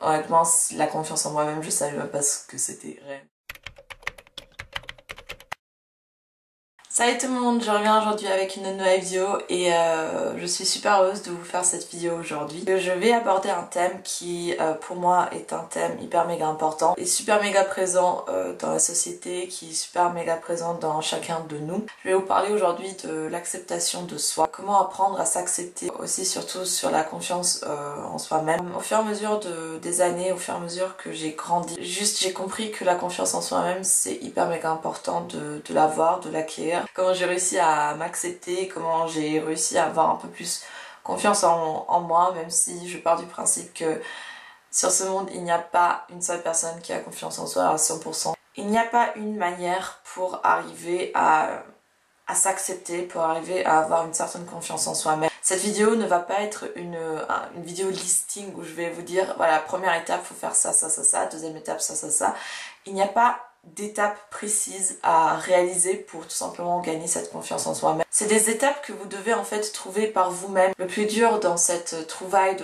Honnêtement, la confiance en moi-même, je savais même pas ce que c'était réel. Salut tout le monde, je reviens aujourd'hui avec une nouvelle vidéo et je suis super heureuse de vous faire cette vidéo aujourd'hui. Je vais aborder un thème qui pour moi est un thème hyper méga important et super méga présent dans la société, qui est super méga présent dans chacun de nous. Je vais vous parler aujourd'hui de l'acceptation de soi, comment apprendre à s'accepter, aussi surtout sur la confiance en soi-même. Au fur et à mesure des années, au fur et à mesure que j'ai grandi, j'ai compris que la confiance en soi-même c'est hyper méga important de l'avoir, de l'acquérir. Comment j'ai réussi à m'accepter, comment j'ai réussi à avoir un peu plus confiance en moi, même si je pars du principe que sur ce monde il n'y a pas une seule personne qui a confiance en soi à 100%. Il n'y a pas une manière pour arriver à s'accepter, pour arriver à avoir une certaine confiance en soi-même. Cette vidéo ne va pas être une vidéo listing où je vais vous dire voilà, première étape, faut faire ça, ça, ça, ça, deuxième étape, ça, ça, ça. Il n'y a pas d'étapes précises à réaliser pour tout simplement gagner cette confiance en soi-même. C'est des étapes que vous devez en fait trouver par vous-même. Le plus dur dans cette trouvaille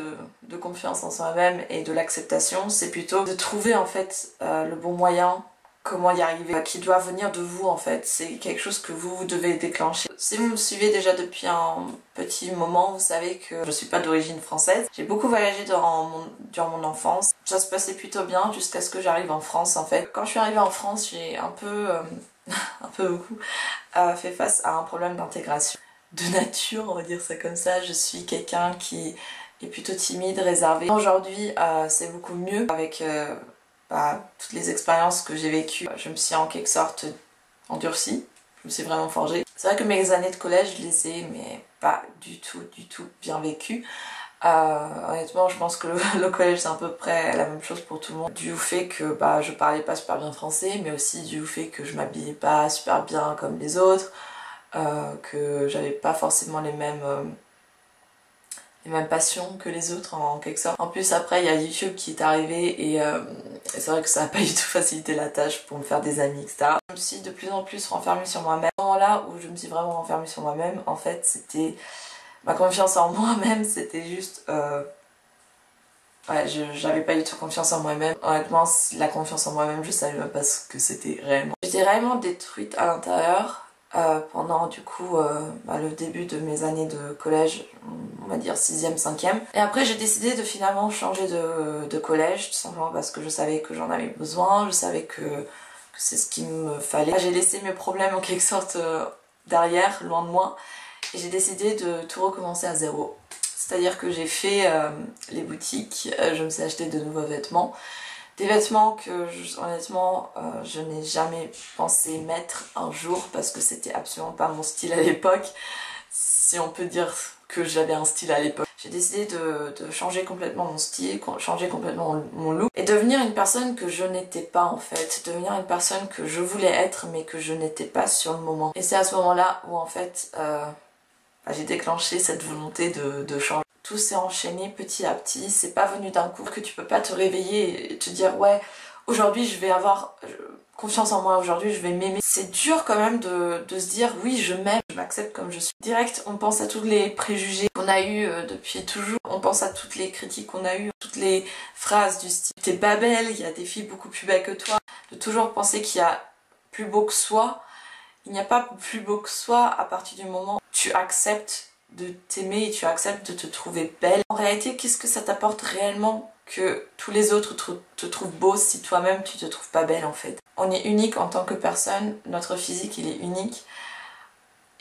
de confiance en soi-même et de l'acceptation, c'est plutôt de trouver en fait le bon moyen, comment y arriver, qui doit venir de vous en fait. C'est quelque chose que vous devez déclencher. Si vous me suivez déjà depuis un petit moment, vous savez que je suis pas d'origine française. J'ai beaucoup voyagé durant mon enfance. Ça se passait plutôt bien jusqu'à ce que j'arrive en France en fait. Quand je suis arrivée en France, j'ai un peu, un peu beaucoup, fait face à un problème d'intégration. De nature, on va dire ça comme ça, je suis quelqu'un qui est plutôt timide, réservé. Aujourd'hui, c'est beaucoup mieux avec toutes les expériences que j'ai vécues. Je me suis en quelque sorte endurcie, je me suis vraiment forgée. C'est vrai que mes années de collège, je les ai mais pas du tout bien vécues. Honnêtement, je pense que le collège c'est à peu près la même chose pour tout le monde. Du fait que je parlais pas super bien français, mais aussi du fait que je m'habillais pas super bien comme les autres, que j'avais pas forcément les mêmes passions que les autres en quelque sorte. En plus après il y a YouTube qui est arrivé et c'est vrai que ça n'a pas du tout facilité la tâche pour me faire des amis, etc. Je me suis de plus en plus renfermée sur moi-même. À ce moment-là où je me suis vraiment renfermée sur moi-même, en fait c'était ma confiance en moi-même, c'était juste ouais, j'avais pas du tout confiance en moi-même. Honnêtement, la confiance en moi-même, je savais même pas ce que c'était réellement. J'étais réellement détruite à l'intérieur pendant du coup le début de mes années de collège, on va dire 6e, 5e. Et après j'ai décidé de finalement changer de collège, tout simplement parce que je savais que j'en avais besoin, je savais que c'est ce qu'il me fallait. J'ai laissé mes problèmes en quelque sorte derrière, loin de moi, et j'ai décidé de tout recommencer à zéro. C'est-à-dire que j'ai fait les boutiques, je me suis acheté de nouveaux vêtements. Des vêtements que honnêtement je n'ai jamais pensé mettre un jour parce que c'était absolument pas mon style à l'époque. Si on peut dire que j'avais un style à l'époque. J'ai décidé de changer complètement mon style, changer complètement mon look et devenir une personne que je n'étais pas en fait. Devenir une personne que je voulais être mais que je n'étais pas sur le moment. Et c'est à ce moment-là où en fait j'ai déclenché cette volonté de changer. Tout s'est enchaîné petit à petit, c'est pas venu d'un coup, que tu peux pas te réveiller et te dire ouais, aujourd'hui je vais avoir confiance en moi, aujourd'hui je vais m'aimer. C'est dur quand même de se dire oui je m'aime, je m'accepte comme je suis. Direct on pense à tous les préjugés qu'on a eu depuis toujours, on pense à toutes les critiques qu'on a eues, toutes les phrases du style t'es pas belle, il y a des filles beaucoup plus belles que toi, de toujours penser qu'il y a plus beau que soi. Il n'y a pas plus beau que soi à partir du moment où tu acceptes de t'aimer et tu acceptes de te trouver belle. En réalité, qu'est-ce que ça t'apporte réellement que tous les autres te trouvent beau si toi-même tu te trouves pas belle en fait? On est unique en tant que personne, notre physique il est unique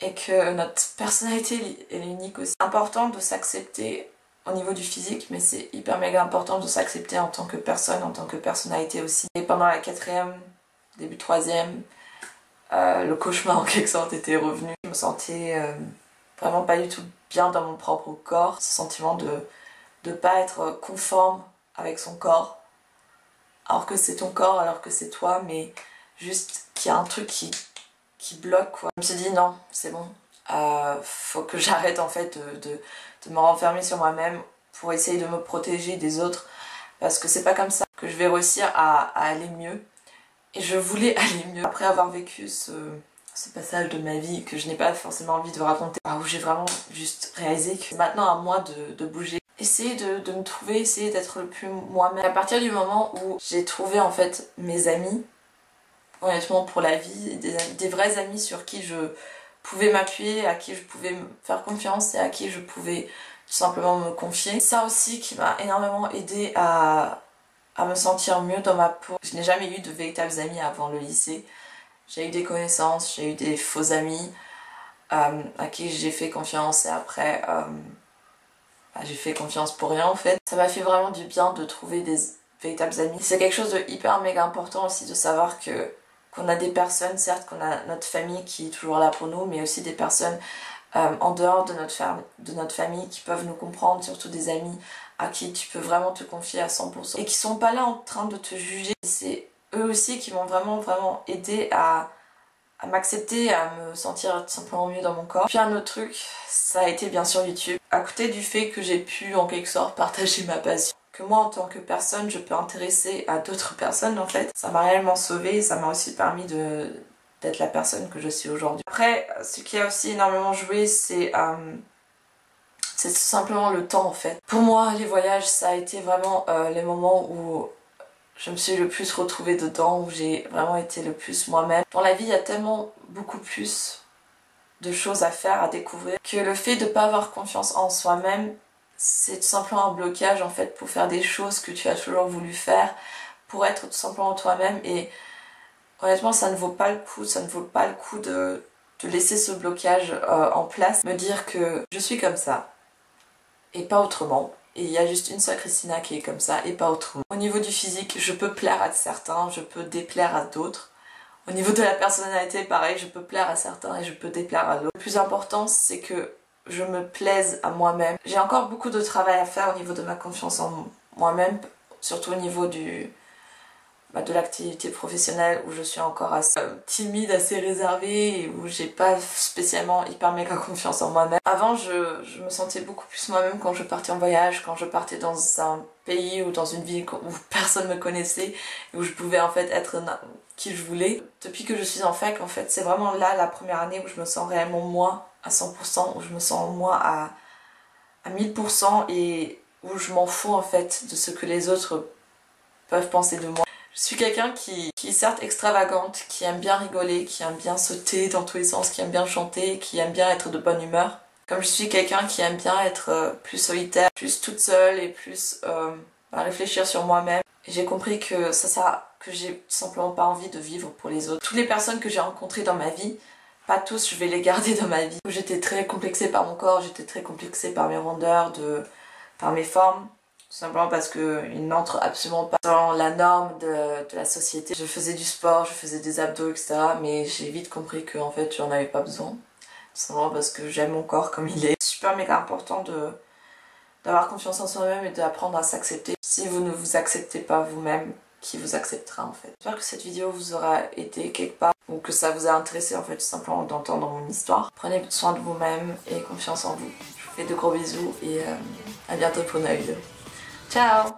et que notre personnalité elle est unique aussi. C'est important de s'accepter au niveau du physique, mais c'est hyper méga important de s'accepter en tant que personne, en tant que personnalité aussi. Et pendant la 4e, début 3e, le cauchemar en quelque sorte était revenu. Je me sentais vraiment pas du tout bien dans mon propre corps. Ce sentiment de pas être conforme avec son corps. Alors que c'est ton corps, alors que c'est toi, mais juste qu'il y a un truc qui bloque quoi. Je me suis dit non, c'est bon. Faut que j'arrête en fait de me renfermer sur moi-même pour essayer de me protéger des autres. Parce que c'est pas comme ça que je vais réussir à aller mieux. Et je voulais aller mieux. Après avoir vécu ce passage de ma vie que je n'ai pas forcément envie de vous raconter, où j'ai vraiment juste réalisé que c'est maintenant à moi de bouger. essayer de me trouver, essayer d'être le plus moi-même. À partir du moment où j'ai trouvé en fait mes amis, honnêtement pour la vie, des vrais amis sur qui je pouvais m'appuyer, à qui je pouvais me faire confiance et à qui je pouvais tout simplement me confier. Ça aussi qui m'a énormément aidé à me sentir mieux dans ma peau. Je n'ai jamais eu de véritables amis avant le lycée. J'ai eu des connaissances, j'ai eu des faux amis à qui j'ai fait confiance et après j'ai fait confiance pour rien en fait. Ça m'a fait vraiment du bien de trouver des véritables amis. C'est quelque chose de hyper méga important aussi de savoir que qu'on a des personnes, certes qu'on a notre famille qui est toujours là pour nous, mais aussi des personnes en dehors de notre famille qui peuvent nous comprendre, surtout des amis à qui tu peux vraiment te confier à 100% et qui sont pas là en train de te juger. C'est eux aussi qui m'ont vraiment aidé à m'accepter, à me sentir tout simplement mieux dans mon corps. Puis un autre truc, ça a été bien sûr YouTube. À côté du fait que j'ai pu en quelque sorte partager ma passion, que moi en tant que personne je peux intéresser à d'autres personnes en fait, ça m'a réellement sauvée, ça m'a aussi permis d'être la personne que je suis aujourd'hui. Après, ce qui a aussi énormément joué, c'est tout simplement le temps en fait. Pour moi, les voyages, ça a été vraiment les moments où je me suis le plus retrouvée dedans, où j'ai vraiment été le plus moi-même. Dans la vie, il y a tellement beaucoup plus de choses à faire, à découvrir, que le fait de ne pas avoir confiance en soi-même, c'est tout simplement un blocage en fait pour faire des choses que tu as toujours voulu faire, pour être tout simplement toi-même. Et honnêtement, ça ne vaut pas le coup, ça ne vaut pas le coup de laisser ce blocage en place. Me dire que je suis comme ça, et pas autrement. Et il y a juste une seule Christina qui est comme ça et pas autrement. Au niveau du physique, je peux plaire à certains, je peux déplaire à d'autres. Au niveau de la personnalité, pareil, je peux plaire à certains et je peux déplaire à d'autres. Le plus important, c'est que je me plaise à moi-même. J'ai encore beaucoup de travail à faire au niveau de ma confiance en moi-même, surtout au niveau de l'activité professionnelle où je suis encore assez timide, assez réservée et où j'ai pas spécialement hyper méga confiance en moi-même. Avant, je me sentais beaucoup plus moi-même quand je partais en voyage, quand je partais dans un pays ou dans une ville où personne me connaissait et où je pouvais en fait être qui je voulais. Depuis que je suis en fac, en fait, c'est vraiment là la première année où je me sens réellement moi à 100%, où je me sens moi à 1000% et où je m'en fous en fait de ce que les autres peuvent penser de moi. Je suis quelqu'un qui est certes extravagante, qui aime bien rigoler, qui aime bien sauter dans tous les sens, qui aime bien chanter, qui aime bien être de bonne humeur. Comme je suis quelqu'un qui aime bien être plus solitaire, plus toute seule et plus réfléchir sur moi-même. J'ai compris que que j'ai tout simplement pas envie de vivre pour les autres. Toutes les personnes que j'ai rencontrées dans ma vie, pas tous, je vais les garder dans ma vie. J'étais très complexée par mon corps, j'étais très complexée par mes rondeurs, par mes formes. Tout simplement parce qu'ils n'entrent absolument pas dans la norme de la société. Je faisais du sport, je faisais des abdos, etc. Mais j'ai vite compris que en fait, j'en avais pas besoin. Tout simplement parce que j'aime mon corps comme il est. C'est super méga important d'avoir confiance en soi-même et d'apprendre à s'accepter. Si vous ne vous acceptez pas vous-même, qui vous acceptera en fait. J'espère que cette vidéo vous aura aidé quelque part ou que ça vous a intéressé en fait tout simplement d'entendre mon histoire. Prenez soin de vous-même et confiance en vous. Je vous fais de gros bisous et à bientôt pour une nouvelle vidéo. Ciao!